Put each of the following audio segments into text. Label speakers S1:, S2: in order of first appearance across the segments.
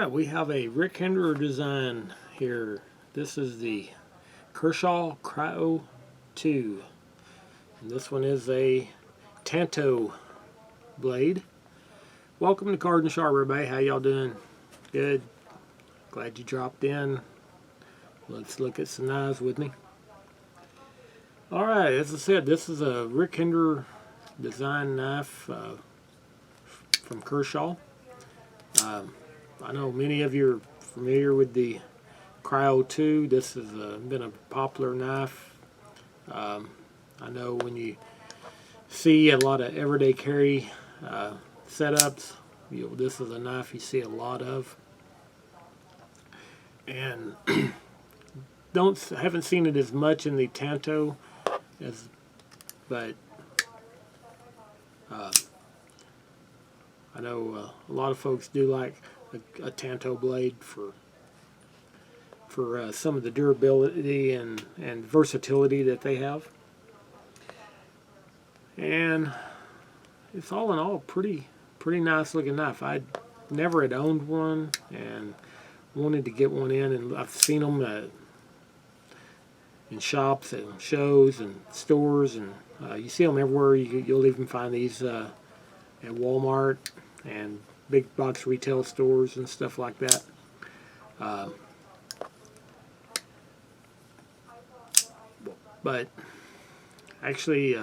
S1: Alright, we have a Rick Hendler design here. This is the Kershaw Cryo II. And this one is a Tanto blade. Welcome to Garden Shop, everybody. How y'all doing? Good. Glad you dropped in. Let's look at some knives with me. Alright, as I said, this is a Rick Hendler design knife from Kershaw. I know many of you are familiar with the Cryo II. This has been a popular knife. I know when you see a lot of everyday carry setups, this is a knife you see a lot of. And haven't seen it as much in the Tanto but I know a lot of folks do like a Tanto blade for some of the durability and versatility that they have. And it's all in all pretty nice looking knife. I never had owned one and wanted to get one in, and I've seen them in shops and shows and stores, and you see them everywhere. You'll even find these at Walmart and big box retail stores and stuff like that. But actually,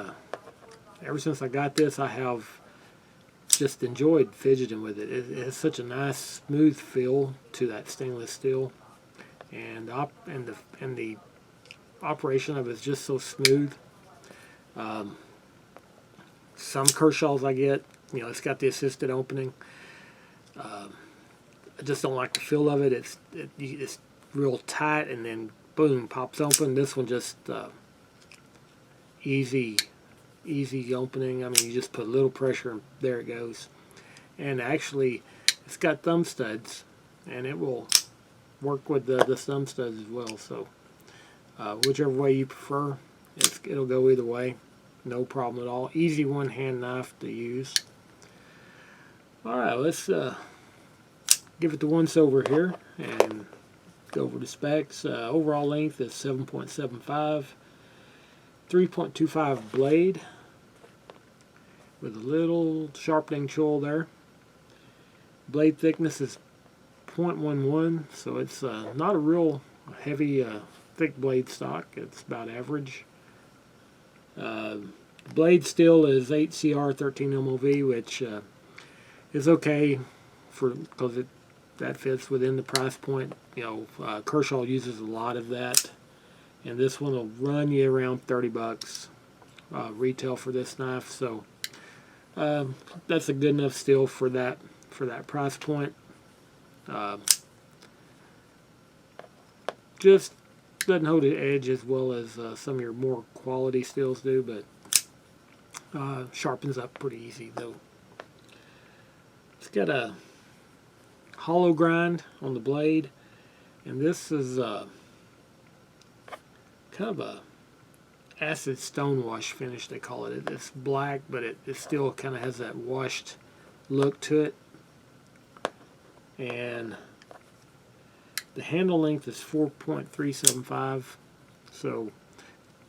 S1: ever since I got this, I have just enjoyed fidgeting with it. It has such a nice, smooth feel to that stainless steel, and the operation of it is just so smooth. Some Kershaws I get, it's got the assisted opening. I just don't like the feel of it. It's real tight, and then boom, pops open. This one just easy opening. I mean, you just put a little pressure and there it goes. And actually, it's got thumb studs, and it will work with the thumb studs as well. So whichever way you prefer, it'll go either way. No problem at all. Easy one-hand knife to use. Alright, let's give it the once over here and go over the specs. Overall length is 7.75, 3.25 blade with a little sharpening choil there. Blade thickness is 0.11, so it's not a real heavy thick blade stock. It's about average. Blade steel is 8CR 13 MOV, which is okay because that fits within the price point. Kershaw uses a lot of that, and this one will run you around 30 bucks retail for this knife. So that's a good enough steel for that price point. Just doesn't hold the edge as well as some of your more quality steels do, but sharpens up pretty easy though. It's got a hollow grind on the blade, and this is kind of a acid stonewash finish, they call it. It's black, but it still kind of has that washed look to it. And the handle length is 4.375, so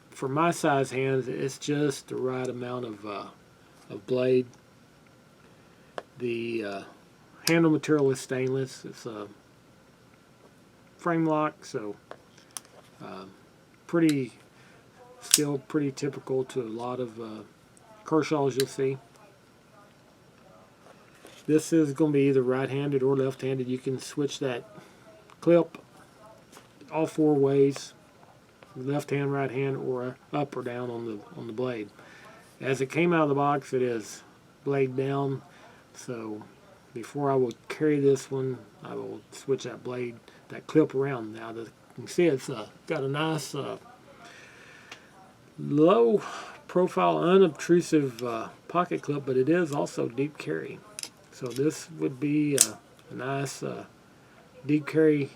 S1: for my size hands, it's just the right amount of blade. The handle material is stainless. It's a frame lock, so still pretty typical to a lot of Kershaws you'll see. This is going to be either right-handed or left-handed. You can switch that clip all four ways, left hand, right hand, or up or down on the blade. As it came out of the box, it is blade down, so before I will carry this one, I will switch that clip around. Now you can see it's got a nice low profile, unobtrusive pocket clip, but it is also deep carry. So this would be a nice deep carry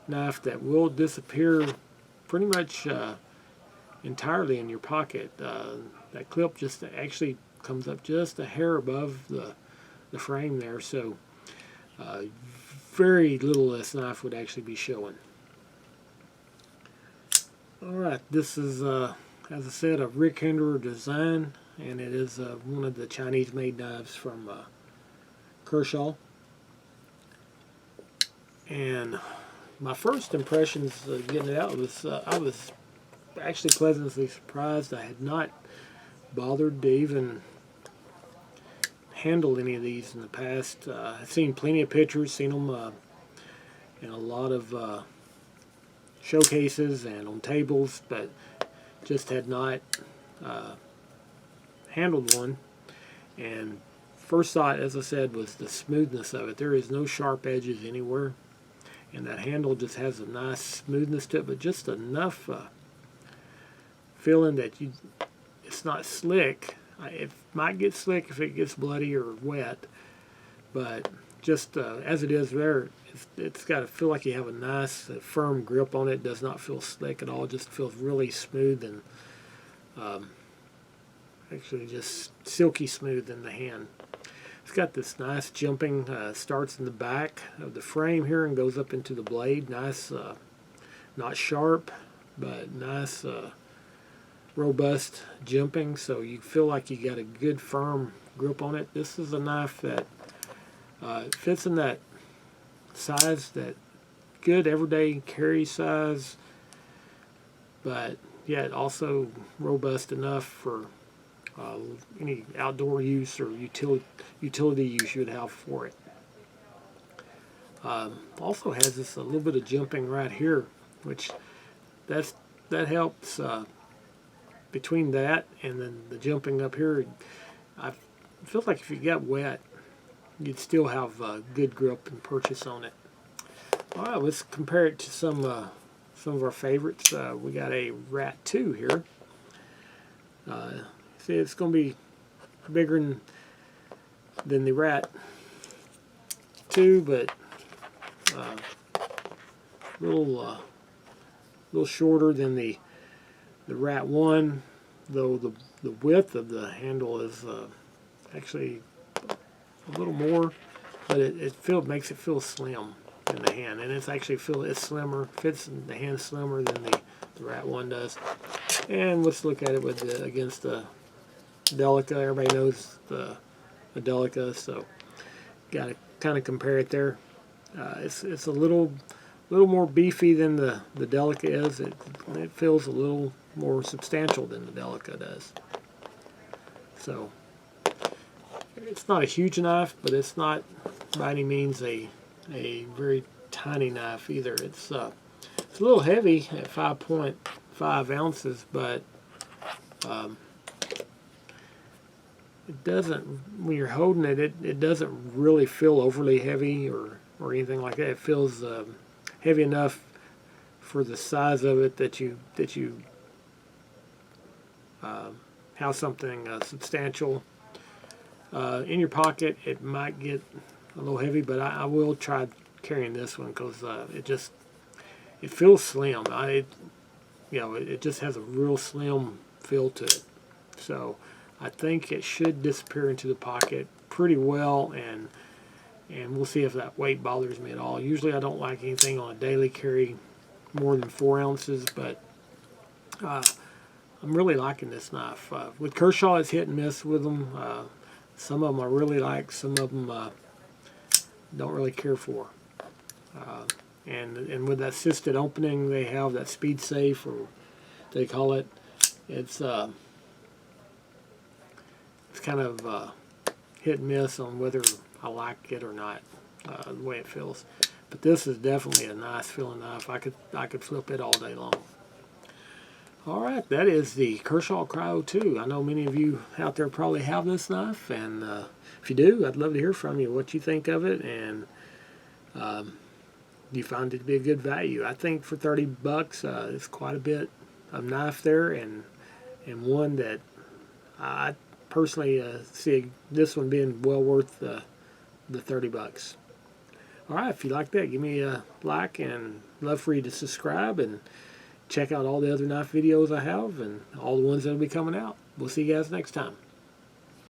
S1: knife that will disappear pretty much entirely in your pocket. That clip just actually comes up just a hair above the frame there, so very little of this knife would actually be showing. Alright, this is, as I said, a Rick Henderer design, and it is one of the Chinese made knives from Kershaw. And my first impressions of getting it out was I was actually pleasantly surprised. I had not bothered to even handle any of these in the past. I've seen plenty of pictures, seen them in a lot of showcases and on tables, but just had not handled one. And first thought, as I said, was the smoothness of it. There is no sharp edges anywhere, and that handle just has a nice smoothness to it, but just enough feeling that it's not slick. It might get slick if it gets bloody or wet, but just as it is there, it's got to feel like you have a nice firm grip on it. It does not feel slick at all. It just feels really smooth and actually just silky smooth in the hand. It's got this nice jumping, starts in the back of the frame here and goes up into the blade. Nice, not sharp, but nice, robust jumping, so you feel like you got a good firm grip on it. This is a knife that fits in that size, that good everyday carry size, but yet also robust enough for any outdoor use or utility use you would have for it. Also has this a little bit of jumping right here, which that helps. Between that and then the jumping up here, I feel like if you got wet, you'd still have good grip and purchase on it. All right, let's compare it to some of our favorites. We got a Rat II here. See, it's going to be bigger than the Rat II, but a little shorter than the Rat I, though the width of the handle is actually a little more, but it makes it feel slim in the hand, and it's actually it's slimmer, fits in the hand slimmer than the Rat I does. And let's look at it against the Delica. Everybody knows the Delica, so got to kind of compare it there. It's a little more beefy than the Delica is. It feels a little more substantial than the Delica does. So it's not a huge knife, but it's not by any means a very tiny knife either. It's a little heavy at 5.5 ounces, but it doesn't, when you're holding it, it doesn't really feel overly heavy or anything like that. It feels heavy enough for the size of it that you have something substantial in your pocket. It might get a little heavy, but I will try carrying this one because it feels slim. It just has a real slim feel to it. So I think it should disappear into the pocket pretty well, and we'll see if that weight bothers me at all. Usually I don't like anything on a daily carry more than 4 ounces, but I'm really liking this knife. With Kershaw, it's hit and miss with them. Some of them I really like, some of them don't really care for. And with that assisted opening, they have that speed safe, or they call it. It's kind of hit and miss on whether I like it or not, the way it feels. But this is definitely a nice feeling knife. I could flip it all day long. All right, that is the Kershaw Cryo II. I know many of you out there probably have this knife, and if you do, I'd love to hear from you what you think of it, and you find it to be a good value. I think for 30 bucks, it's quite a bit of knife there, and one that I personally see this one being well worth the 30 bucks. All right, if you like that, give me a like, and love for you to subscribe and check out all the other knife videos I have and all the ones that will be coming out. We'll see you guys next time.